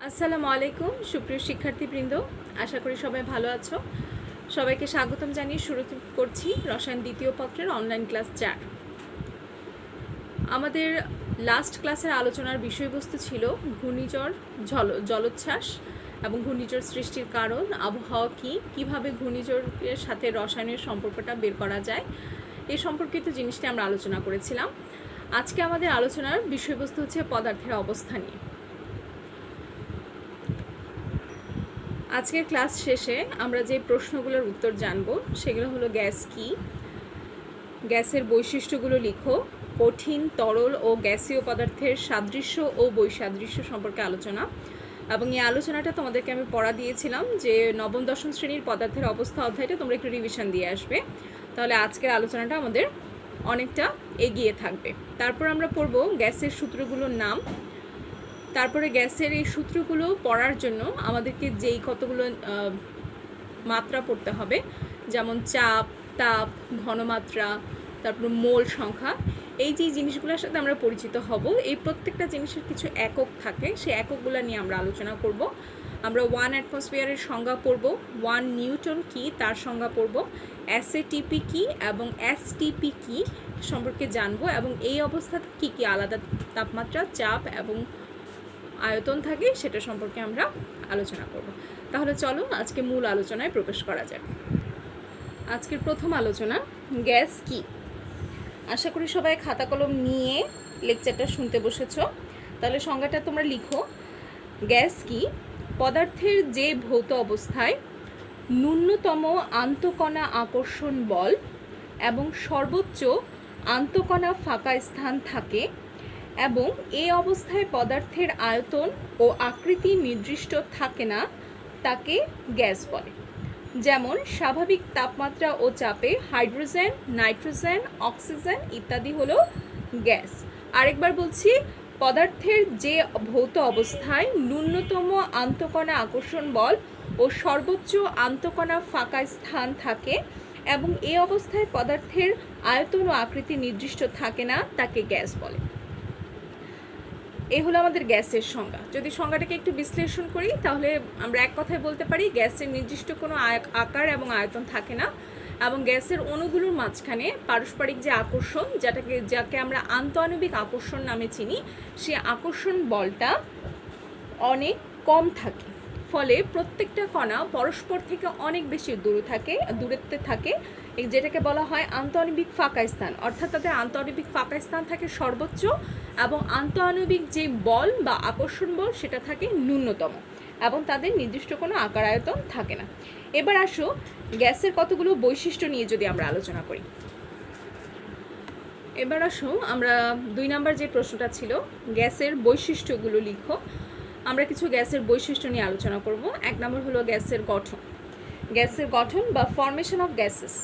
আসসালামু আলাইকুম সুপ্রিয় শিক্ষার্থীবৃন্দ, আশা করি সবাই ভালো আছো। সবাইকে স্বাগতম জানিয়ে শুরু করছি রসায়ন দ্বিতীয় পত্রের অনলাইন ক্লাস 4। আমাদের লাস্ট ক্লাসের আলোচনার বিষয়বস্তু ছিল ঘূর্ণিঝড়, জলোচ্ছ্বাস এবং ঘূর্ণিঝড় সৃষ্টির কারণ, আবহাওয়া কীভাবে ঘূর্ণিঝড়ের সাথে রসায়নের সম্পর্কটা বের করা যায়, এই সম্পর্কিত জিনিসটি আমরা আলোচনা করেছিলাম। আজকে আমাদের আলোচনার বিষয়বস্তু হচ্ছে পদার্থের অবস্থা নিয়ে। আজকের ক্লাস শেষে আমরা যে প্রশ্নগুলোর উত্তর জানব সেগুলো হলো: গ্যাস কি, গ্যাসের বৈশিষ্ট্যগুলো লিখো, কঠিন, তরল ও গ্যাসীয় পদার্থের সাদৃশ্য ও বৈসাদৃশ্য সম্পর্কে আলোচনা। এবং এই আলোচনাটা তোমাদেরকে আমি পড়া দিয়েছিলাম যে নবম দশম শ্রেণীর পদার্থের অবস্থা অধ্যায়টা তোমরা একটু রিভিশন দিয়ে আসবে, তাহলে আজকের আলোচনাটা আমাদের অনেকটা এগিয়ে থাকবে। তারপর আমরা পড়ব গ্যাসের সূত্রগুলোর নাম। তারপরে গ্যাসের এই সূত্রগুলো পড়ার জন্য আমাদেরকে যেই কতগুলো মাত্রা পড়তে হবে, যেমন চাপ, তাপ, ঘনমাত্রা, তারপর মোল সংখ্যা, এই যে জিনিসগুলোর সাথে আমরা পরিচিত হব। এই প্রত্যেকটা জিনিসের কিছু একক থাকে, সেই এককগুলো নিয়ে আমরা আলোচনা করব। আমরা 1 অ্যাটমসফিয়ারের সংজ্ঞা পড়ব, 1 নিউটন কি তার সংজ্ঞা পড়ব, এসএটিপি কি এবং এসটিপি কি সম্পর্কে জানবো, এবং এই অবস্থাতে কী কী আলাদা তাপমাত্রা, চাপ এবং আয়তন থাকে সেটা সম্পর্কে আমরা আলোচনা করব। তাহলে চলো আজকে মূল আলোচনায় প্রবেশ করা যাক। আজকের প্রথম আলোচনা, গ্যাস কি। আশা করি সবাই খাতা কলম নিয়ে লেকচারটা শুনতে বসেছ। তাহলে সংজ্ঞাটা তোমরা লিখো। গ্যাস কি? পদার্থের যে ভৌত অবস্থায় ন্যূনতম আন্তঃকণা আকর্ষণ বল এবং সর্বোচ্চ আন্তঃকণা ফাঁকা স্থান থাকে এবং এই অবস্থায় পদার্থের আয়তন ও আকৃতি নির্দিষ্ট থাকে না, তাকে গ্যাস বলে। যেমন স্বাভাবিক তাপমাত্রা ও চাপে হাইড্রোজেন, নাইট্রোজেন, অক্সিজেন ইত্যাদি হলো গ্যাস। আরেকবার বলছি, পদার্থের যে ভৌত অবস্থায় ন্যূনতম আন্তঃকণা আকর্ষণ বল ও সর্বোচ্চ আন্তঃকণা ফাঁকা স্থান থাকে এবং এই অবস্থায় পদার্থের আয়তন ও আকৃতি নির্দিষ্ট থাকে না, তাকে গ্যাস বলে। এই হলো আমাদের গ্যাসের সংজ্ঞা। যদি সংজ্ঞাটাকে একটু বিশ্লেষণ করি তাহলে আমরা এক কথায় বলতে পারি গ্যাসের নির্দিষ্ট কোনো আকার এবং আয়তন থাকে না, এবং গ্যাসের অণুগুলোর মাঝখানে পারস্পরিক যে আকর্ষণ, যাকে আমরা আন্তঃআণবিক আকর্ষণ নামে চিনি, সেই আকর্ষণ বলটা অনেক কম থাকে। ফলে প্রত্যেকটা কণা পরস্পর থেকে অনেক বেশি দূরত্বে থাকে, যেটাকে বলা হয় আন্তঃআণবিক ফাঁকা স্থান। অর্থাৎ তাদের আন্তঃআণবিক ফাঁকা স্থান থাকে সর্বোচ্চ এবং আন্তঃআণবিক যে বল বা আকর্ষণ বল সেটা থাকে ন্যূনতম, এবং তাদের নির্দিষ্ট কোনো আকার আয়তন থাকে না। এবার আসো গ্যাসের কতগুলো বৈশিষ্ট্য নিয়ে যদি আমরা আলোচনা করি। এবার আসো আমরা 2 নম্বর যে প্রশ্নটা ছিল, গ্যাসের বৈশিষ্ট্যগুলো লিখো। আমরা কিছু গ্যাসের বৈশিষ্ট্য নিয়ে আলোচনা করব। 1 নম্বর হলো গ্যাসের গঠন। গ্যাসের গঠন বা ফর্মেশন অফ গ্যাসেস।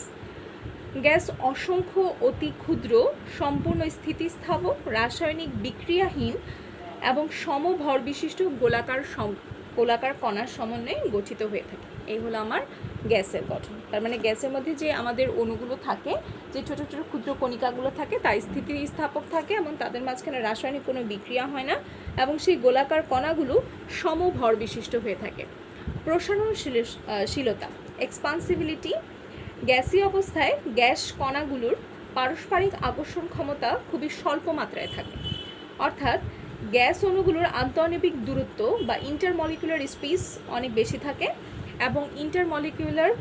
গ্যাস অসংখ্য অতি ক্ষুদ্র, সম্পূর্ণ স্থিতিস্থাপক, রাসায়নিক বিক্রিয়াহীন এবং সমভর বিশিষ্ট গোলাকার কণার সমন্বয়ে গঠিত হয়ে থাকে। এই হলো আমার গ্যাসের গঠন। তার মানে গ্যাসের মধ্যে যে আমাদের অণুগুলো থাকে, যে ছোটো ছোটো ক্ষুদ্র কণিকাগুলো থাকে, তা স্থিতিস্থাপক থাকে এবং তাদের মাঝখানে রাসায়নিক কোনো বিক্রিয়া হয় না, এবং সেই গোলাকার কণাগুলো সমভর বিশিষ্ট হয়ে থাকে। প্রসারণশীলতা, এক্সপান্সিবিলিটি। গ্যাসীয় অবস্থায় গ্যাস কণাগুলোর পারস্পরিক আকর্ষণ ক্ষমতা খুবই স্বল্প মাত্রায় থাকে, অর্থাৎ গ্যাস অণুগুলোর আন্তঃআণবিক দূরত্ব বা ইন্টারমলিকুলার স্পেস অনেক বেশি থাকে এবং ইন্টারমলিকুলার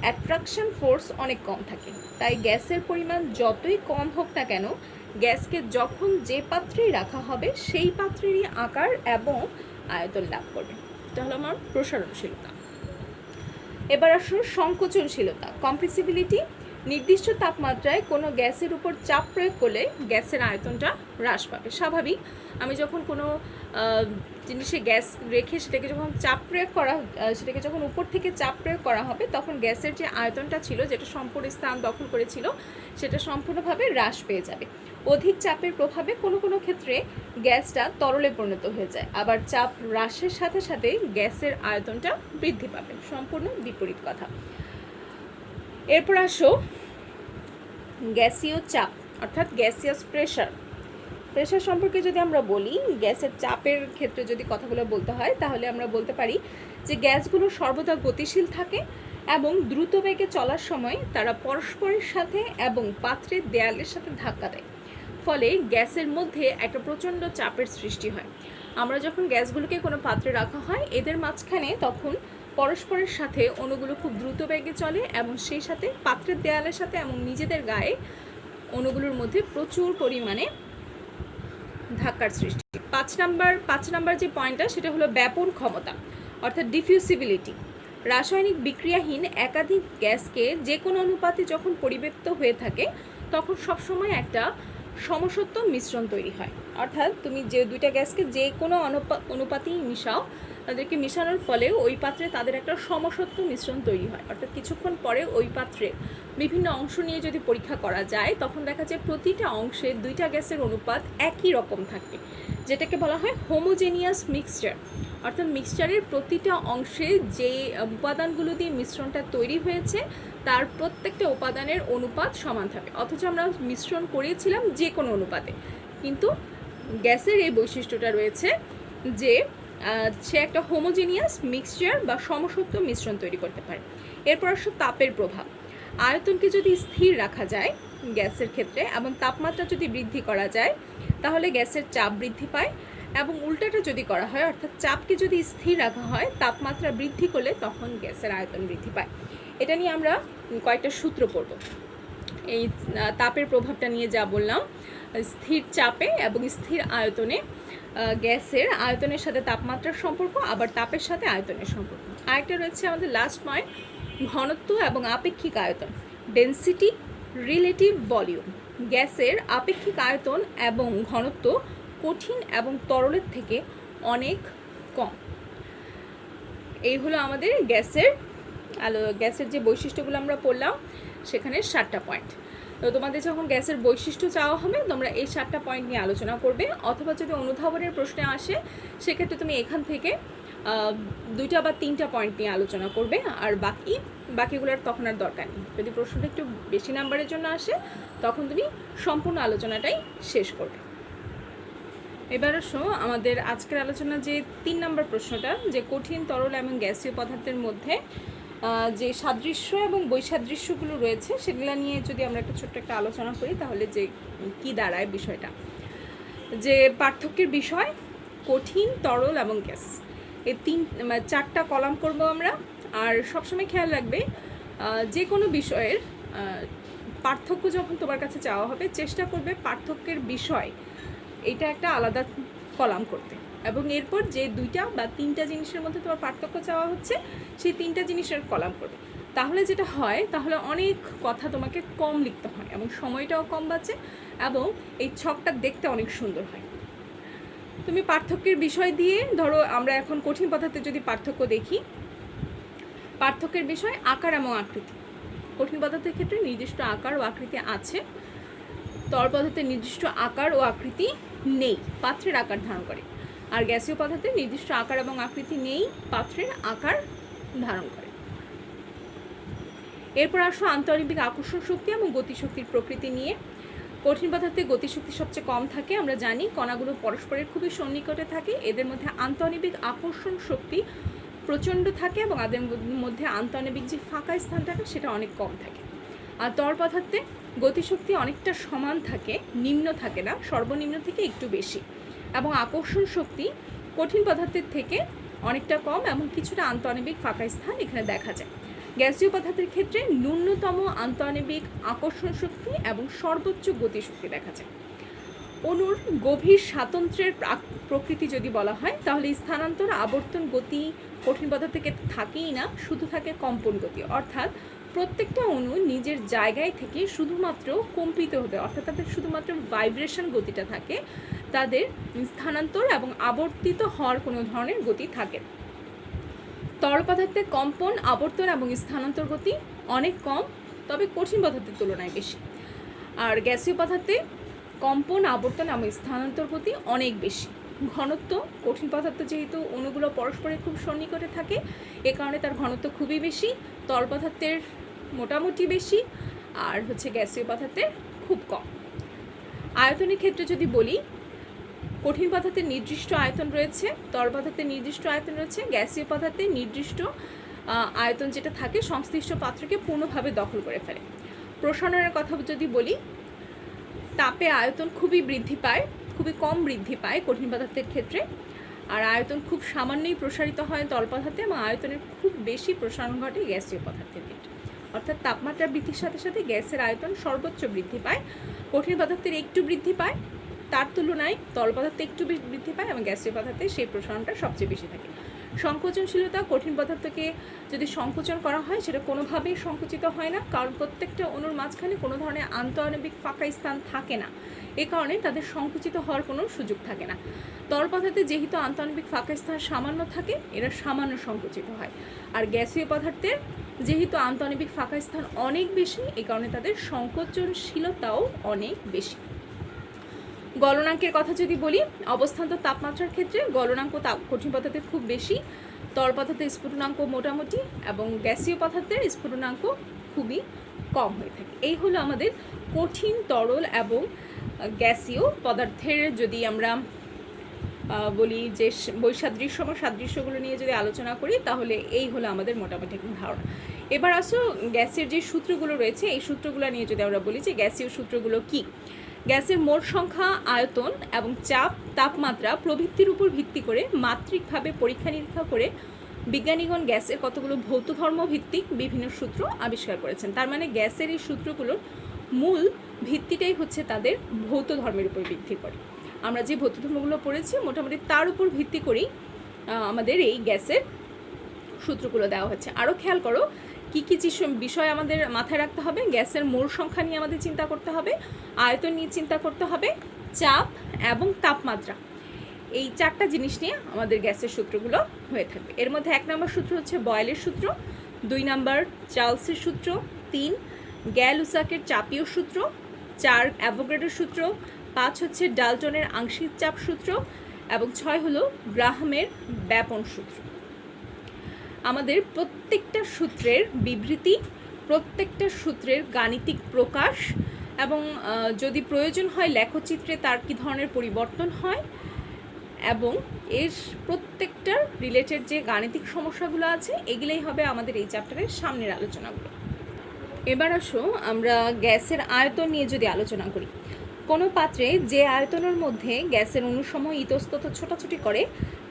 অ্যাট্রাকশন ফোর্স অনেক কম থাকে। তাই গ্যাসের পরিমাণ যতই কম হোক না কেন, গ্যাসকে যখন যে পাত্রেই রাখা হবে সেই পাত্রেরই আকার এবং আয়তন লাভ করবে। এটা হলো আমার প্রসারণশীলতা। এবার আসুন সংকোচনশীলতা, কম্প্রেসিবিলিটি। নির্দিষ্ট তাপমাত্রায় কোনো গ্যাসের উপর চাপ প্রয়োগ করলে গ্যাসের আয়তনটা হ্রাস পাবে। স্বাভাবিক, আমি যখন কোনো জিনিসে গ্যাস রেখে সেটাকে যখন উপর থেকে চাপ প্রয়োগ করা হবে, তখন গ্যাসের যে আয়তনটা ছিল, যেটা সম্পূর্ণ স্থান দখল করেছিল, সেটা সম্পূর্ণভাবে হ্রাস পেয়ে যাবে। অধিক চাপের প্রভাবে কোনো কোনো ক্ষেত্রে গ্যাসটা তরলে পরিণত হয়ে যায়, আবার চাপ হ্রাসের সাথে সাথে গ্যাসের আয়তনটা বৃদ্ধি পাবে। সম্পূর্ণ বিপরীত কথা। এরপর আসো গ্যাসীয় চাপ অর্থাৎ গ্যাসিয়াস প্রেশার। প্রেশার সম্পর্কে যদি আমরা বলি, গ্যাসের চাপের ক্ষেত্রে যদি কথাগুলো বলতে হয়, তাহলে আমরা বলতে পারি যে গ্যাসগুলো সর্বদা গতিশীল থাকে এবং দ্রুত বেগে চলার সময় তারা পরস্পরের সাথে এবং পাত্রের দেয়ালের সাথে ধাক্কা দেয়, ফলে গ্যাসের মধ্যে একটা প্রচণ্ড চাপের সৃষ্টি হয়। আমরা যখন গ্যাসগুলোকে কোনো পাত্রে রাখা হয়, এদের মাঝখানে তখন পরস্পরের সাথে অণুগুলো খুব দ্রুত বেগে চলে এবং সেই সাথে পাত্রের দেয়ালের সাথে এবং নিজেদের গায়ে অণুগুলোর মধ্যে প্রচুর পরিমাণে ধাক্কার সৃষ্টি। পাঁচ নাম্বার যে পয়েন্টটা, সেটা হলো ব্যাপন ক্ষমতা, অর্থাৎ ডিফিউসিবিলিটি। রাসায়নিক বিক্রিয়াহীন একাধিক গ্যাসকে যে কোনো অনুপাতে যখন পরিব্যাপ্ত হয়ে থাকে, তখন সবসময় একটা সমসত্ব মিশ্রণ তৈরি হয়। অর্থাৎ তুমি যে দুইটা গ্যাসকে যে কোনো অনুপাতেই মিশাও, তাদেরকে মিশানোর ফলে ওই পাত্রে তাদের একটা সমসত্ব মিশ্রণ তৈরি হয়। অর্থাৎ কিছুক্ষণ পরে ওই পাত্রে বিভিন্ন অংশ নিয়ে যদি পরীক্ষা করা যায়, তখন দেখা যায় প্রতিটা অংশে দুইটা গ্যাসের অনুপাত একই রকম থাকে, যেটাকে বলা হয় হোমোজেনিয়াস মিক্সচার। অর্থাৎ মিক্সচারের প্রতিটা অংশে যে উপাদানগুলো দিয়ে মিশ্রণটা তৈরি হয়েছে, তার প্রত্যেকটা উপাদানের অনুপাত সমান থাকে। অথচ আমরা মিশ্রণ করিয়েছিলাম যে কোনো অনুপাতে, কিন্তু গ্যাসের এই বৈশিষ্ট্যটা রয়েছে যে সে একটা হোমোজেনিয়াস মিক্সচার বা সমসত্ব মিশ্রণ তৈরি করতে পারে। এরপর আসলে তাপের প্রভাব। আয়তনকে যদি স্থির রাখা যায় গ্যাসের ক্ষেত্রে এবং তাপমাত্রা যদি বৃদ্ধি করা যায়, তাহলে গ্যাসের চাপ বৃদ্ধি পায়, এবং উল্টাটা যদি করা হয়, অর্থাৎ চাপকে যদি স্থির রাখা হয়, তাপমাত্রা বৃদ্ধি করলে তখন গ্যাসের আয়তন বৃদ্ধি পায়। এটা নিয়ে আমরা কয়েকটা সূত্র পড়ব। এই তাপের প্রভাবটা নিয়ে যা বললাম, স্থির চাপে এবং স্থির আয়তনে গ্যাসের আয়তনের সাথে তাপমাত্রার সম্পর্ক, আবার তাপের সাথে আয়তনের সম্পর্ক। আরেকটা রয়েছে আমাদের লাস্ট পয়েন্ট, ঘনত্ব এবং আপেক্ষিক আয়তন, ডেন্সিটি রিলেটিভ ভলিউম। গ্যাসের আপেক্ষিক আয়তন এবং ঘনত্ব কঠিন এবং তরলের থেকে অনেক কম। এই হলো আমাদের গ্যাসের যে বৈশিষ্ট্যগুলো আমরা পড়লাম, সেখানে 7টা পয়েন্ট। তো তোমাদের যখন গ্যাসের বৈশিষ্ট্য চাওয়া হবে, তোমরা এই 7টা পয়েন্ট নিয়ে আলোচনা করবে, অথবা যদি অনুধাবনের প্রশ্নে আসে, সেক্ষেত্রে তুমি এখান থেকে 2টা বা 3টা পয়েন্ট নিয়ে আলোচনা করবে, আর বাকিগুলোর তখন আর দরকার নেই। যদি প্রশ্নটা একটু বেশি নাম্বারের জন্য আসে, তখন তুমি সম্পূর্ণ আলোচনাটাই শেষ করবে। এবার আসো আমাদের আজকের আলোচনা যে 3 নম্বর প্রশ্নটা, যে কঠিন, তরল এবং গ্যাসীয় পদার্থের মধ্যে যে সাদৃশ্য এবং বৈসাদৃশ্যগুলো রয়েছে, সেগুলো নিয়ে যদি আমরা ছোট্ট একটা আলোচনা করি, তাহলে যে কি দাঁড়ায় বিষয়টা, যে পার্থক্যের বিষয় কঠিন, তরল এবং গ্যাস, এই 4টা কলাম করব আমরা। আর সবসময় খেয়াল রাখবে, যে কোনো বিষয়ের পার্থক্য যখন তোমার কাছে চাওয়া হবে, চেষ্টা করবে পার্থক্যের বিষয় এটা একটা আলাদা কলাম করতে, এবং এরপর যে 2টা বা 3টা জিনিসের মধ্যে তোমার পার্থক্য চাওয়া হচ্ছে, সেই 3টা জিনিসের কলাম করবে। তাহলে যেটা হয়, তাহলে অনেক কথা তোমাকে কম লিখতে হয় এবং সময়টাও কম বাঁচে, এবং এই ছকটা দেখতে অনেক সুন্দর হয়। তুমি পার্থক্যের বিষয় দিয়ে, ধরো আমরা এখন কঠিন পদার্থে যদি পার্থক্য দেখি, পার্থক্যের বিষয় আকার এবং আকৃতি। কঠিন পদার্থের ক্ষেত্রে নির্দিষ্ট আকার ও আকৃতি আছে, তরল পদার্থের নির্দিষ্ট আকার ও আকৃতি নেই, পাত্রের আকার ধারণ করে। আর গ্যাসীয় পদার্থের নির্দিষ্ট আকার এবং আকৃতি নেই, পাত্রের আকার ধারণ করে। এরপর আসো আন্তঃআণবিক আকর্ষণ শক্তি এবং গতিশক্তির প্রকৃতি নিয়ে। কঠিন পদার্থে গতিশক্তি সবচেয়ে কম থাকে, আমরা জানি কণাগুলো পরস্পরের খুবই সন্নিকটে থাকে, এদের মধ্যে আন্তঃআণবিক আকর্ষণ শক্তি প্রচণ্ড থাকে, এবং এদের মধ্যে আন্তঃআণবিক যে ফাঁকা স্থান থাকে, সেটা অনেক কম থাকে। আর তরল পদার্থে গতিশক্তি অনেকটা সমান থাকে, নিম্ন থাকে না, সর্বনিম্ন থেকে একটু বেশি, এবং আকর্ষণ শক্তি কঠিন পদার্থের থেকে অনেকটা কম, এবং কিছুটা আন্তঃআণবিক ফাঁকা স্থান এখানে দেখা যায়। গ্যাসীয় পদার্থের ক্ষেত্রে ন্যূনতম আন্তঃআণবিক আকর্ষণ শক্তি এবং সর্বোচ্চ গতিশক্তি দেখা যায়। অণুর গভীর স্বাতন্ত্র্যের প্রকৃতি যদি বলা হয়, তাহলে স্থানান্তর, আবর্তন গতি কঠিন পদার্থ থেকে থাকেই না, শুধু থাকে কম্পন গতি। অর্থাৎ প্রত্যেকটা অণু নিজের জায়গায় থেকে শুধুমাত্র কম্পিত হতে, অর্থাৎ তাদের শুধুমাত্র ভাইব্রেশন গতিটা থাকে, তাদের স্থানান্তর এবং আবর্তিত হওয়ার কোনো ধরনের গতি থাকে। তরল পদার্থে কম্পন, আবর্তন এবং স্থানান্তর গতি অনেক কম, তবে কঠিন পদার্থের তুলনায় বেশি। আর গ্যাসীয় পদার্থে কম্পন, আবর্তন এবং স্থানান্তর গতি অনেক বেশি। ঘনত্ব, কঠিন পদার্থ যেহেতু অণুগুলো পরস্পরের খুব সন্নিকটে থাকে, এ কারণে তার ঘনত্ব খুবই বেশি। তরল পদার্থের মোটামুটি বেশি, আর গ্যাসীয় পদার্থের খুব কম। আয়তনের ক্ষেত্রে যদি বলি, কঠিন পদার্থের নির্দিষ্ট আয়তন রয়েছে, তরল পদার্থের নির্দিষ্ট আয়তন রয়েছে, গ্যাসীয় পদার্থের নির্দিষ্ট আয়তন যেটা থাকে সংশ্লিষ্ট পাত্রকে পূর্ণভাবে দখল করে ফেলে। প্রসারণের কথা যদি বলি, তাপে আয়তন খুবই বৃদ্ধি পায়, খুবই কম বৃদ্ধি পায় কঠিন পদার্থের ক্ষেত্রে, আর আয়তন খুব সামান্যই প্রসারিত হয় তরল পদার্থে, এবং আয়তনের খুব বেশি প্রসারণ ঘটে গ্যাসীয় পদার্থের ক্ষেত্রে। অর্থাৎ তাপমাত্রা বৃদ্ধির সাথে সাথে গ্যাসের আয়তন সর্বোচ্চ বৃদ্ধি পায়, কঠিন পদার্থের একটু বৃদ্ধি পায়, তার তুলনায় তরল পদার্থে একটু বৃদ্ধি পায়, এবং গ্যাসীয় পদার্থে সেই প্রসারণটা সবচেয়ে বেশি থাকে। সংকোচনশীলতা, কঠিন পদার্থকে যদি সংকোচন করা হয় সেটা কোনোভাবেই সংকুচিত হয় না, কারণ প্রত্যেকটা অণুর মাঝখানে কোনো ধরনের আন্তঃআণবিক ফাঁকা স্থান থাকে না, এ কারণে তাদের সংকুচিত হওয়ার কোনো সুযোগ থাকে না। তরল পদার্থে যেহেতু আন্তঃআণবিক ফাঁকা স্থান সামান্য থাকে, এরা সামান্য সংকুচিত হয়, আর গ্যাসীয় পদার্থের যেহেতু আন্তঃআণবিক ফাঁকা স্থান অনেক বেশি, এই কারণে তাদের সংকোচনশীলতাও অনেক বেশি। গলনাঙ্কের কথা যদি বলি, অবস্থান্তর তাপমাত্রার ক্ষেত্রে গলনাঙ্ক কঠিন পদার্থের খুব বেশি, তরল পদার্থের স্ফুটনাঙ্ক মোটামুটি, এবং গ্যাসীয় পদার্থের স্ফুটনাঙ্ক খুবই কম হয়ে থাকে। এই হলো আমাদের কঠিন, তরল এবং গ্যাসীয় পদার্থের যদি আমরা বলি যে বৈসাদৃশ্য এবং সাদৃশ্যগুলো নিয়ে যদি আলোচনা করি, তাহলে এই হলো আমাদের মোটামুটি ধারণা। এবার আসো গ্যাসের যে সূত্রগুলো রয়েছে, এই সূত্রগুলো নিয়ে যদি আমরা বলি যে গ্যাসীয় সূত্রগুলো কী। গ্যাসের মোট সংখ্যা, আয়তন এবং চাপ, তাপমাত্রা প্রভৃতির উপর ভিত্তি করে মাত্রিকভাবে পরীক্ষা নিরীক্ষা করে বিজ্ঞানীগণ গ্যাসের কতগুলো ভৌত ধর্ম ভিত্তিক বিভিন্ন সূত্র আবিষ্কার করেছেন। তার মানে গ্যাসের এই সূত্রগুলোর মূল ভিত্তিটাই হচ্ছে তাদের ভৌত ধর্মের উপর ভিত্তি করে। আমরা যে ভৌত ধর্মগুলো পড়েছি মোটামুটি তার উপর ভিত্তি করেই আমাদের এই গ্যাসের সূত্রগুলো দেওয়া হচ্ছে। আরও খেয়াল করো কী কী বিষয় আমাদের মাথায় রাখতে হবে। গ্যাসের মোল সংখ্যা নিয়ে আমাদের চিন্তা করতে হবে, আয়তন নিয়ে চিন্তা করতে হবে, চাপ এবং তাপমাত্রা, এই চারটা জিনিস নিয়ে আমাদের গ্যাসের সূত্রগুলো হয়ে থাকবে। এর মধ্যে 1 নম্বর সূত্র হচ্ছে বয়েলের সূত্র, 2 নম্বর চার্লসের সূত্র, 3 গ্যাল-লুসাকের চাপীয় সূত্র, 4 অ্যাভোগাড্রোর সূত্র, 5 হচ্ছে ডাল্টনের আংশিক চাপ সূত্র, এবং 6 হলো গ্রাহামের ব্যাপন সূত্র। আমাদের প্রত্যেকটা সূত্রের বিবৃতি, প্রত্যেকটা সূত্রের গাণিতিক প্রকাশ, এবং যদি প্রয়োজন হয় লেখচিত্রে তার কী ধরনের পরিবর্তন হয়, এবং এর প্রত্যেকটার রিলেটেড যে গাণিতিক সমস্যাগুলো আছে, এগুলোই হবে আমাদের এই চ্যাপ্টারের সামনের আলোচনাগুলো। এবার আসো আমরা গ্যাসের আয়তন নিয়ে যদি আলোচনা করি। কোনো পাত্রে যে আয়তনের মধ্যে গ্যাসের অণুসমূহ ইতস্তত ছোটাছুটি করে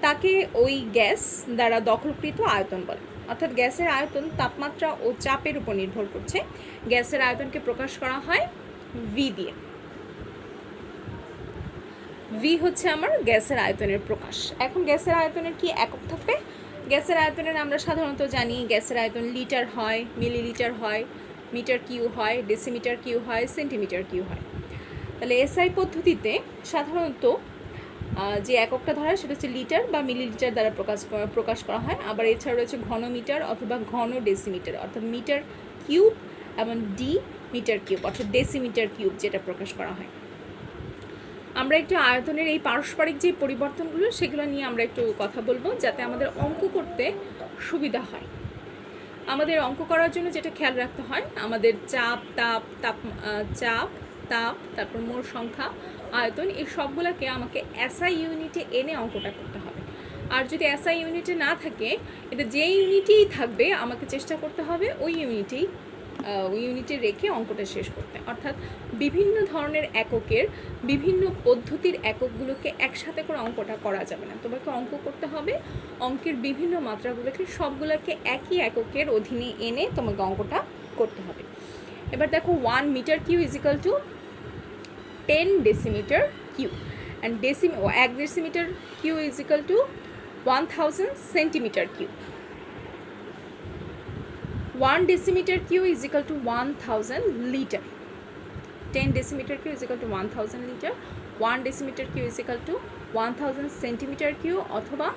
তাকে ওই গ্যাস দ্বারা দখলকৃত আয়তন বলে। অর্থাৎ গ্যাসের আয়তন তাপমাত্রা ও চাপের উপর নির্ভর করছে। গ্যাসের আয়তনকে প্রকাশ করা হয় ভি দিয়ে। ভি হচ্ছে আমার গ্যাসের আয়তনের প্রকাশ। এখন গ্যাসের আয়তনের কি একক থাকবে? গ্যাসের আয়তনের আমরা সাধারণত জানি গ্যাসের আয়তন লিটার হয়, মিলিলিটার হয়, মিটার কিউ হয়, ডেসিমিটার কিউ হয়, সেন্টিমিটার কিউ হয়। তাহলে এসআই পদ্ধতিতে সাধারণত যে এককটা ধরা হয় সেটা হচ্ছে লিটার বা মিলিলিটার দ্বারা প্রকাশ করা হয়। আবার এছাড়া রয়েছে ঘনমিটার অথবা ঘন ডেসিমিটার, অর্থাৎ মিটার কিউব এবং ডি মিটার কিউব, অর্থাৎ ডেসিমিটার কিউব যেটা প্রকাশ করা হয়। আমরা একটু আয়তনের এই পারস্পরিক যে পরিবর্তনগুলো সেগুলো নিয়ে আমরা একটু কথা বলবো, যাতে আমাদের অঙ্ক করতে সুবিধা হয়। আমাদের অঙ্ক করার জন্য যেটা খেয়াল রাখতে হয়, আমাদের চাপ, তারপর মোল সংখ্যা, আয়তন, এই সবগুলোকে আমাকে এসআই ইউনিটে এনে অঙ্কটা করতে হবে। আর যদি এসআই ইউনিটে না থাকে, এটা যে ইউনিটেই থাকবে আমাকে চেষ্টা করতে হবে ওই ইউনিটে রেখে অঙ্কটা শেষ করতে। অর্থাৎ বিভিন্ন ধরনের এককের বিভিন্ন পদ্ধতির এককগুলোকে একসাথে করে অঙ্কটা করা যাবে না। তোমাকে অঙ্ক করতে হবে অঙ্কের বিভিন্ন মাত্রাগুলোকে সবগুলোকে একই এককের অধীনে এনে তোমাকে অঙ্কটা করতে হবে। এবার দেখো 1 metre cube is equal to 10 decimetre cube, and 1 decimetre cube is equal to 1000 centimetre cube. 1 decimeter cube is equal to 1000 liter. 10 decimeter cube is equal to 1000 liter. 1 decimeter cube is equal to 1000 centimeter cube, অথবা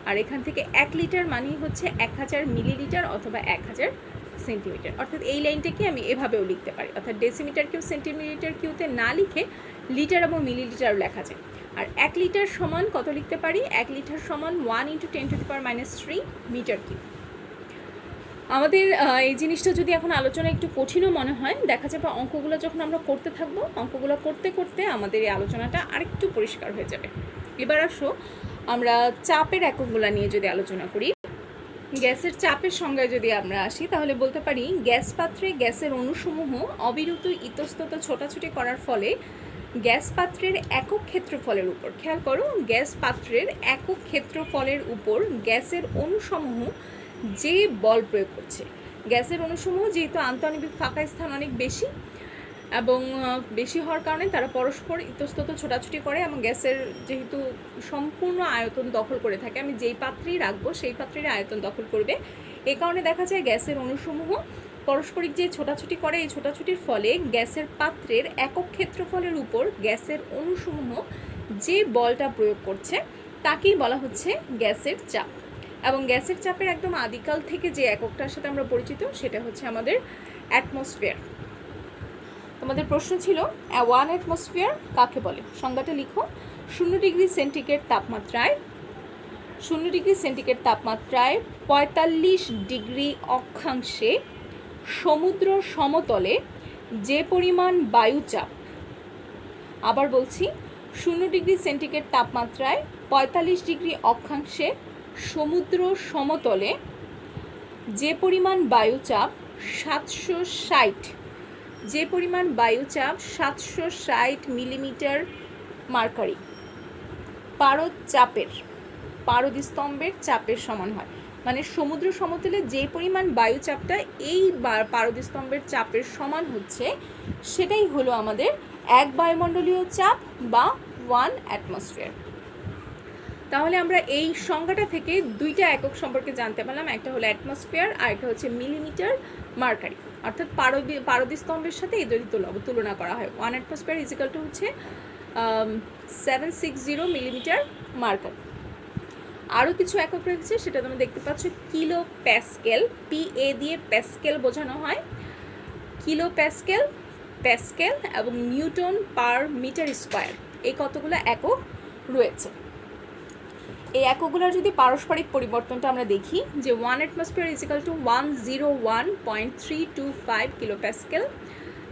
আর এখান থেকে 1 litre মানে হচ্ছে 1000 millilitre অথবা 1000 centimetre. অর্থাৎ এই লাইনটাকে আমি এভাবেও লিখতে পারি, অর্থাৎ ডেসিমিটার কিউ সেন্টিমিটার কিউতে না লিখে লিটার এবং মিলিলিটারও লেখা যায়। আর 1 লিটার সমান কত লিখতে পারি? 1 লিটার সমান 1 × 10⁻³ মিটার কিউব। আমাদের এই জিনিসটা যদি এখন আলোচনা একটু কঠিনও মনে হয়, দেখা যাবে অঙ্কগুলো যখন আমরা করতে থাকবো, অঙ্কগুলো করতে করতে আমাদের এই আলোচনাটা আরেকটু পরিষ্কার হয়ে যাবে। এবার আসো আমরা চাপের এককগুলো নিয়ে যদি আলোচনা করি। গ্যাসের চাপের সংজ্ঞায় যদি আমরা আসি তাহলে বলতে পারি গ্যাস পাত্রে গ্যাসের অণুসমূহ অবিরত ইতস্তত ছোটাছুটি করার ফলে গ্যাস পাত্রের একক ক্ষেত্রফলের উপর, খেয়াল করো, গ্যাস পাত্রের একক ক্ষেত্রফলের উপর গ্যাসের অণুসমূহ যে বল প্রয়োগ করছে, গ্যাসের অণুসমূহ যেহেতু আন্তঃআণবিক ফাঁকা স্থান অনেক বেশি এবং বেশি হওয়ার কারণে তারা পরস্পর ইতস্তত ছোটাছুটি করে এবং গ্যাসের যেহেতু সম্পূর্ণ আয়তন দখল করে থাকে, আমি যেই পাত্রেই রাখবো সেই পাত্রের আয়তন দখল করবে, এই কারণে দেখা যায় গ্যাসের অণুসমূহ পারস্পরিক যে ছোটাছুটি করে, এই ছোটাছুটির ফলে গ্যাসের পাত্রের একক ক্ষেত্রফলের উপর গ্যাসের অণুসমূহ যে বলটা প্রয়োগ করছে তাকেই বলা হচ্ছে গ্যাসের চাপ। এবং গ্যাসের চাপের একদম আদিকাল থেকে যে এককটার সাথে আমরা পরিচিত সেটা হচ্ছে আমাদের অ্যাটমসফিয়ার। তোমাদের প্রশ্ন ছিল 1 অ্যাটমসফিয়ার কাকে বলে? সংজ্ঞাটা লিখো। 0 ডিগ্রি সেন্টিগ্রেড তাপমাত্রায় 45 ডিগ্রি অক্ষাংশে সমুদ্র সমতলে যে পরিমাণ বায়ুচাপ, আবার বলছি, 0 ডিগ্রি সেন্টিগ্রেড তাপমাত্রায় 45 ডিগ্রি অক্ষাংশে সমুদ্র সমতলে যে পরিমাণ বায়ুচাপ 760 মিলিমিটার মার্কারি পারদস্তম্ভের চাপের সমান হয়। মানে সমুদ্র সমতলে যে পরিমাণ বায়ুচাপটা এই পারদস্তম্ভের চাপের সমান হচ্ছে সেটাই হলো আমাদের 1 বায়ুমণ্ডলীয় চাপ বা 1 অ্যাটমসফিয়ার। তাহলে আমরা এই সংজ্ঞাটা থেকে দুইটা একক সম্পর্কে জানতে পারলাম, একটা হলো অ্যাটমসফিয়ার আর একটা হচ্ছে মিলিমিটার মার্কারি, অর্থাৎ পারদস্তম্ভের সাথে এই যদি তুলনা করা হয় 1 অ্যাটমসফিয়ার ইজিক্যাল টু হচ্ছে 760 মিলিমিটার মার্কারি। আরও কিছু একক রয়েছে, সেটা তোমরা দেখতে পাচ্ছ, কিলো প্যাসকেল, PA দিয়ে প্যাসকেল বোঝানো হয়, কিলো প্যাসকেল, প্যাসকেল এবং নিউটন পার মিটার স্কোয়ার, এই কতগুলো একক রয়েছে। এই এককগুলোর যদি পারস্পরিক পরিবর্তনটা আমরা দেখি যে 1 atmosphere is equal to 101.325 kilo pascal.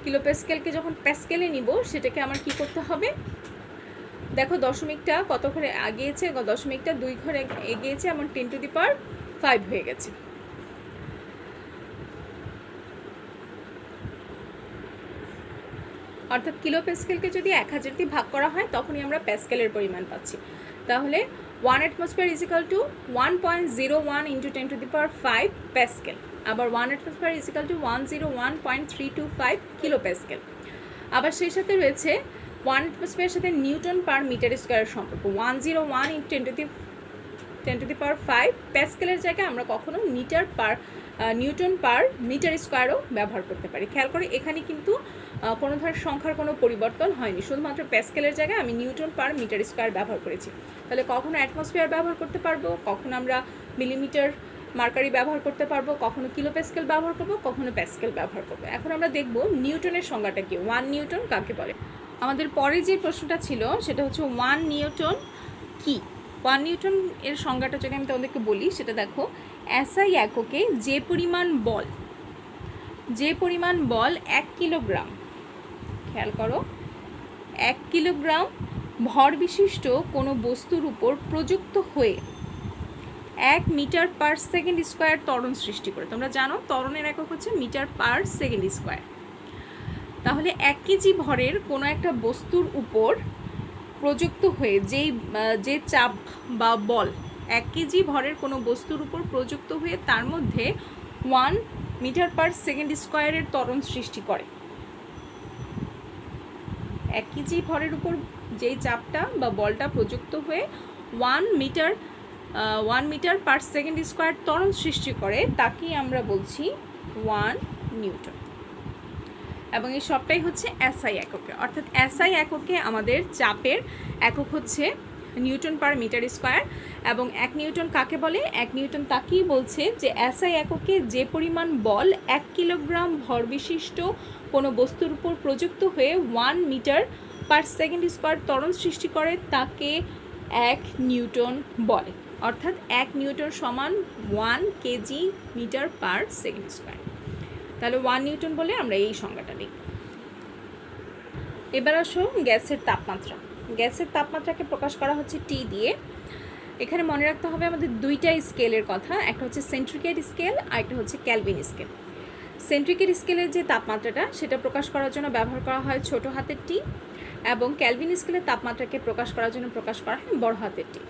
Kilo প্যাসকেলকে যখন প্যাসকেলে নিব সেটাকে আমার কি করতে হবে, দেখো দশমিকটা কত ঘরে এগিয়েছে, দশমিকটা 2 ঘরে এগিয়েছে এবং 10⁵ হয়ে গেছে। অর্থাৎ কিলো প্যাসকেলকে যদি 1000 দিয়ে ভাগ করা হয় তখনই আমরা প্যাসকেলের পরিমাণ পাচ্ছি। তাহলে 1 অ্যাটমসফিয়ার ইজিক্যাল টু 1.01 × 10⁵ প্যাসকেল, আবার 1 atmosphere is equal to 101.325 kilo pascal. আবার সেই সাথে রয়েছে 1 অ্যাটমসফিয়ারের সাথে নিউটন পার মিটার স্কোয়ারের সম্পর্ক, 101 × 10⁵ প্যাসকেলের জায়গায় আমরা কখনো নিউটন পার মিটার স্কোয়ারও ব্যবহার করতে পারি। খেয়াল করে এখানে কিন্তু কোনো ধরনের সংখ্যার কোনো পরিবর্তন হয়নি, শুধুমাত্র প্যাসকেলের জায়গায় আমি নিউটন পার মিটার স্কোয়ার ব্যবহার করেছি। তাহলে কখনো অ্যাটমসফিয়ার ব্যবহার করতে পারবো, কখনো আমরা মিলিমিটার মার্কারি ব্যবহার করতে পারবো, কখনো কিলো প্যাসকেল ব্যবহার করবো, কখনো প্যাসকেল ব্যবহার করবো। এখন আমরা দেখব নিউটনের সংজ্ঞাটা কি, 1 নিউটন কাকে বলে। আমাদের পরে যে প্রশ্নটা ছিল সেটা হচ্ছে 1 নিউটন কি। 1 নিউটন এর সংজ্ঞাটা যদি আমি তোমাদেরকে বলি সেটা দেখো, SI এককে যে পরিমাণ বল 1 কিলোগ্রাম, খেয়াল করো, 1 কিলোগ্রাম ভর বিশিষ্ট কোনো বস্তুর উপর প্রযুক্ত হয়ে 1 মিটার পার সেকেন্ড স্কোয়ার ত্বরণ সৃষ্টি করে। তোমরা জানো ত্বরণের একক হচ্ছে মিটার পার সেকেন্ড স্কোয়ার। তাহলে 1 কেজি ভরের কোনো একটা বস্তুর উপর প্রযুক্ত হয়ে যে চাপ বা বল 1 কেজি ভরের কোনো বস্তুর উপর প্রযুক্ত হয়ে তার মধ্যে 1 মিটার পার সেকেন্ড স্কোয়ারের ত্বরণ সৃষ্টি করে। 1 কেজি ভরের উপর যেই চাপটা বা বলটা প্রযুক্ত হয়ে 1 মিটার পার সেকেন্ড স্কোয়ার ত্বরণ সৃষ্টি করে তাকেই আমরা বলছি 1 নিউটন। এবং এই সবটাই হচ্ছে SI এককে, অর্থাৎ SI এককে আমাদের চাপের একক হচ্ছে নিউটন পার মিটার স্কোয়ার। এবং 1 নিউটন কাকে বলে? 1 নিউটন তাকেই বলছে যে SI এককে যে পরিমাণ বল 1 কিলোগ্রাম ভর বিশিষ্ট কোনো বস্তুর উপর প্রযুক্ত হয়ে 1 মিটার পার সেকেন্ড স্কোয়ার ত্বরণ সৃষ্টি করে তাকে 1 নিউটন বলে। অর্থাৎ 1 নিউটন সমান 1 KG metre per second square. তাহলে 1 নিউটন বলে আমরা এই সংজ্ঞাটা লিখব। এবার আসো গ্যাসের তাপমাত্রা। গ্যাসের তাপমাত্রাকে প্রকাশ করা হচ্ছে টি দিয়ে। এখানে মনে রাখতে হবে আমাদের দুইটা স্কেলের কথা, একটা হচ্ছে সেন্ট্রিকেট স্কেল আর একটা হচ্ছে ক্যালভিন স্কেল। সেন্ট্রিকেট স্কেলের যে তাপমাত্রাটা সেটা প্রকাশ করার জন্য ব্যবহার করা হয় ছোট হাতের টি, এবং ক্যালভিন স্কেলের তাপমাত্রাকে প্রকাশ করার জন্য প্রকাশ করা হয় বড় হাতের টি।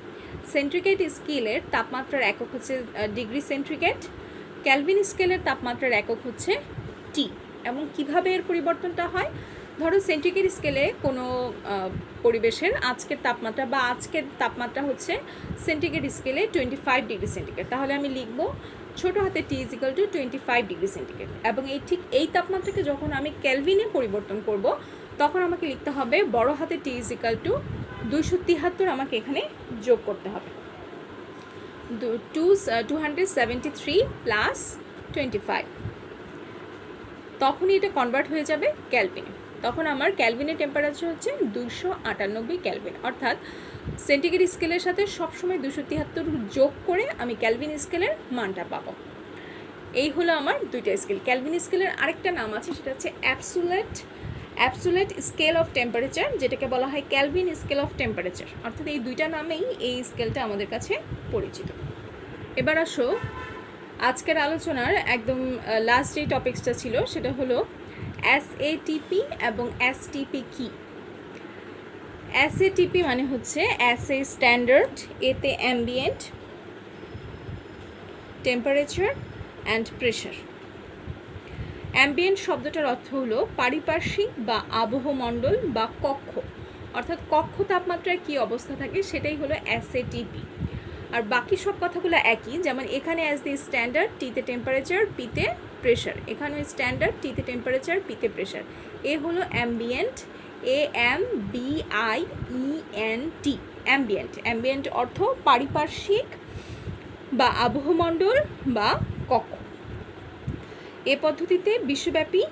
সেন্ট্রিকেট স্কেলের তাপমাত্রার একক হচ্ছে ডিগ্রি সেন্ট্রিকেট, ক্যালভিন স্কেলের তাপমাত্রার একক হচ্ছে টি। এবং কিভাবে এর পরিবর্তনটা হয়, ধরো সেন্ট্রিকেট স্কেলে কোনো পরিবেশের আজকের তাপমাত্রা বা আজকের তাপমাত্রা হচ্ছে সেন্টিগ্রেড স্কেলে 25 ডিগ্রি সেন্টিগ্রেড, তাহলে আমি লিখব ছোটো হাতে T is equal to 25 degree centigrade. এবং ঠিক এই তাপমাত্রাকে যখন আমি ক্যালভিনে পরিবর্তন করব তখন আমাকে লিখতে হবে বড় হাতে টি ইজ ইকাল টু 273, আমাকে এখানে যোগ করতে হবে 273 প্লাস 25, তখনই এটা কনভার্ট হয়ে যাবে ক্যালভিনে। তখন আমার ক্যালভিনের টেম্পারেচার হচ্ছে 298 ক্যালভিন, অর্থাৎ সেন্টিগ্রেড স্কেলের সাথে সবসময় 273 যোগ করে আমি ক্যালভিন স্কেলের মানটা পাবো। এই হলো আমার দুইটা স্কেল। ক্যালভিন স্কেলের আরেকটা নাম আছে, সেটা হচ্ছে অ্যাবসোলিউট স্কেল অফ টেম্পারেচার, যেটাকে বলা হয় ক্যালভিন স্কেল অফ টেম্পারেচার। অর্থাৎ এই দুইটা নামেই এই স্কেলটা আমাদের কাছে পরিচিত। এবার আসো আজকের আলোচনার একদম লাস্ট যে টপিক্সটা ছিল সেটা হলো এসএটিপি এবং এসটিপি কি। এসএটিপি মানে হচ্ছে এসএ স্ট্যান্ডার্ড, এতে ambient temperature and pressure. Ambient শব্দটার অর্থ হলো পারিপার্শ্বিক বা আবহমণ্ডল বা কক্ষ, অর্থাৎ কক্ষ তাপমাত্রায় কী অবস্থা থাকে সেটাই হলো এসএটিপি। আর বাকি সব কথাগুলো একই, যেমন এখানে অ্যাজ দি স্ট্যান্ডার্ড, টিতে টেম্পারেচার, পিতে প্রেশার, এখানেও স্ট্যান্ডার্ড, টিতে টেম্পারেচার, পিতে প্রেশার। এ হলো অ্যাম্বিয়েন্ট, AMBIENT, অ্যাম্বিয়েন্ট। অ্যাম্বিয়েন্ট অর্থ পারিপার্শ্বিক বা আবহমণ্ডল বা কক্ষ। এ পদ্ধতিতে বিশ্বব্যাপী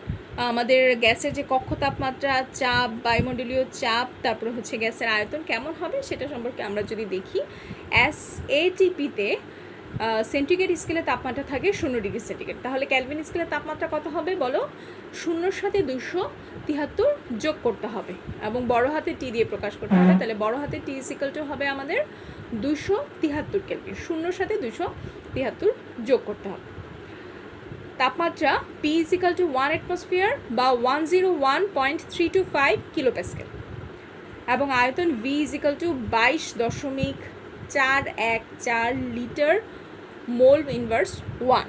আমাদের গ্যাসের যে কক্ষ তাপমাত্রা, চাপ, বায়ুমণ্ডলীয় চাপ, তারপরে হচ্ছে গ্যাসের আয়তন কেমন হবে সেটা সম্পর্কে আমরা যদি দেখি, এসএটিপিতে সেন্টিগ্রেড স্কেলে তাপমাত্রা থাকে 0 ডিগ্রি সেন্টিগ্রেড, তাহলে ক্যালভিন স্কেলের তাপমাত্রা কত হবে বলো? 0-র সাথে 273 যোগ করতে হবে এবং বড় হাতে টি দিয়ে প্রকাশ করতে হবে। তাহলে বড় হাতে টি ইজ ইকাল টু হবে আমাদের 273 কেলভিন, 0-র সাথে 273 যোগ করতে হবে। তাপমাত্রা P is equal two 1 atmosphere বা 101.325 কিলোপ্যাসকেল, এবং আয়তন V is equal two 22.414 litre mole inverse 1।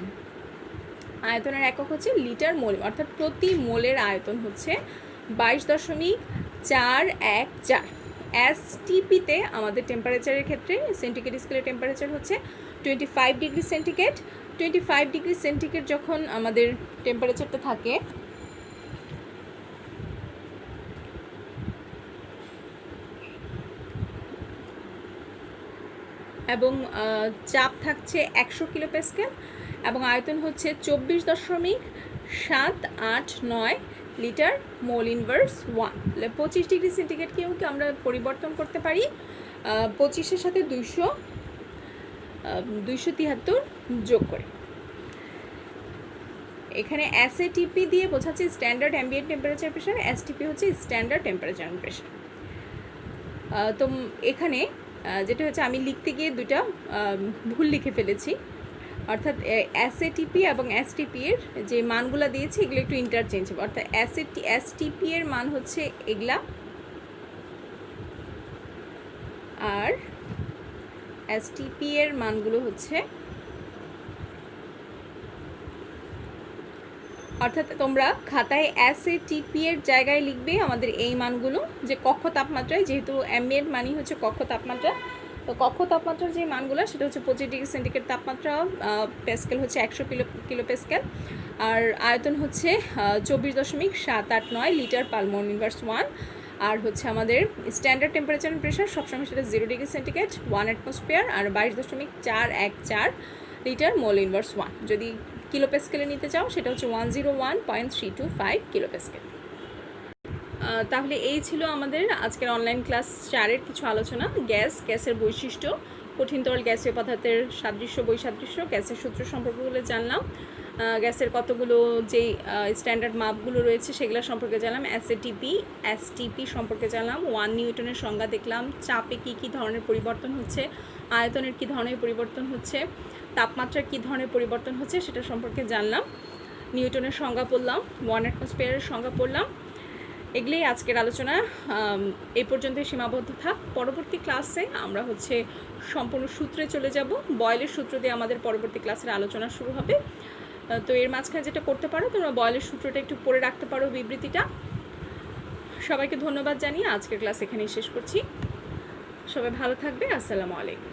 আয়তনের একক হচ্ছে লিটার মোল, অর্থাৎ প্রতি মোলের আয়তন হচ্ছে 22.414। এসটিপিতে আমাদের টেম্পারেচারের ক্ষেত্রে সেন্টিগ্রেড স্কেলের টেম্পারেচার হচ্ছে 25 ডিগ্রি সেন্টিগ্রেড। 25 ডিগ্রি সেন্টিগ্রেড যখন আমাদের টেম্পারেচারটা থাকে, এবং চাপ থাকছে 100 কিলোপ্যাসকেল, এবং আয়তন হচ্ছে 24.789 লিটার মোল ইনভার্স 1। 25 ডিগ্রি সেন্টিগ্রেডকেও কি আমরা পরিবর্তন করতে পারি 25-এর সাথে 273 যোগ করে। এখানে এসএটিপি দিয়ে বোঝাচ্ছে standard ambient temperature pressure, STP হচ্ছে স্ট্যান্ডার্ড টেম্পারেচার অ্যান্ড প্রেশার। তো এখানে যেটা হচ্ছে আমি লিখতে গিয়ে দুটা ভুল লিখে ফেলেছি, অর্থাৎ এসএটিপি এবং এসটিপি এর যে মানগুলো দিয়েছি এগুলো একটু ইন্টারচেঞ্জ হবে, অর্থাৎ এসটিপি এর মান হচ্ছে এগুলা, আর এসটিপি এর মানগুলো হচ্ছে, অর্থাৎ তোমরা খাতায় এসএটিপি এর জায়গায় লিখবে আমাদের এই মানগুলো, যে কক্ষ তাপমাত্রায়, যেহেতু অ্যাম্বিয়েন্ট মানই হচ্ছে কক্ষ তাপমাত্রা, তো কক্ষ তাপমাত্রার যে মানগুলো সেটা হচ্ছে 25 ডিগ্রি সেন্টিগ্রেড তাপমাত্রা, প্যাসকেল হচ্ছে 100 কিলোপ্যাসকেল, আর আয়তন হচ্ছে 24.789 লিটার পার মোল ইনভার্স 1, আর হচ্ছে আমাদের স্ট্যান্ডার্ড টেম্পারেচার অ্যান্ড প্রেশার সবসময় সেটা 0 ডিগ্রি সেন্টিগ্রেড 1 অ্যাটমসফিয়ার, আর 22.414 লিটার মোল ইনভার্স 1। যদি কিলোপ্যাসকেলে নিতে চাও সেটা হচ্ছে 101.325 কিলোপ্যাসকেল। তাহলে এই ছিল আমাদের আজকের অনলাইন ক্লাস 4-এর কিছু আলোচনা, গ্যাসের বৈশিষ্ট্য ও কঠিন তরল গ্যাসীয় পদার্থের সাদৃশ্য বৈসাদৃশ্য, গ্যাসের সূত্র সম্পর্কগুলো জানলাম, গ্যাসের কতগুলো যেই স্ট্যান্ডার্ড মাপগুলো রয়েছে সেগুলো সম্পর্কে জানলাম, এসটিপি সম্পর্কে জানলাম, 1 নিউটনের সংজ্ঞা দেখলাম, চাপে কী কী ধরনের পরিবর্তন হচ্ছে, আয়তনের কী ধরনের পরিবর্তন হচ্ছে, তাপমাত্রার কী ধরনের পরিবর্তন হচ্ছে সেটা সম্পর্কে জানলাম, নিউটনের সংজ্ঞা পড়লাম, 1 অ্যাটমসফিয়ারের সংজ্ঞা পড়লাম। এগুলোই আজকের আলোচনা, এই পর্যন্তই সীমাবদ্ধ থাক। পরবর্তী ক্লাসে আমরা সম্পূর্ণ সূত্রে চলে যাব, বয়েলের সূত্র দিয়ে আমাদের পরবর্তী ক্লাসের আলোচনা শুরু হবে। তো এর মাঝখানে যেটা করতে পারো, তোমরা বয়েলের সূত্রটা একটু পড়ে রাখতে পারো, বিবৃতিটা। সবাইকে ধন্যবাদ জানিয়ে আজকের ক্লাস এখানেই শেষ করছি। সবাই ভালো থাকবে। আসসালামু আলাইকুম।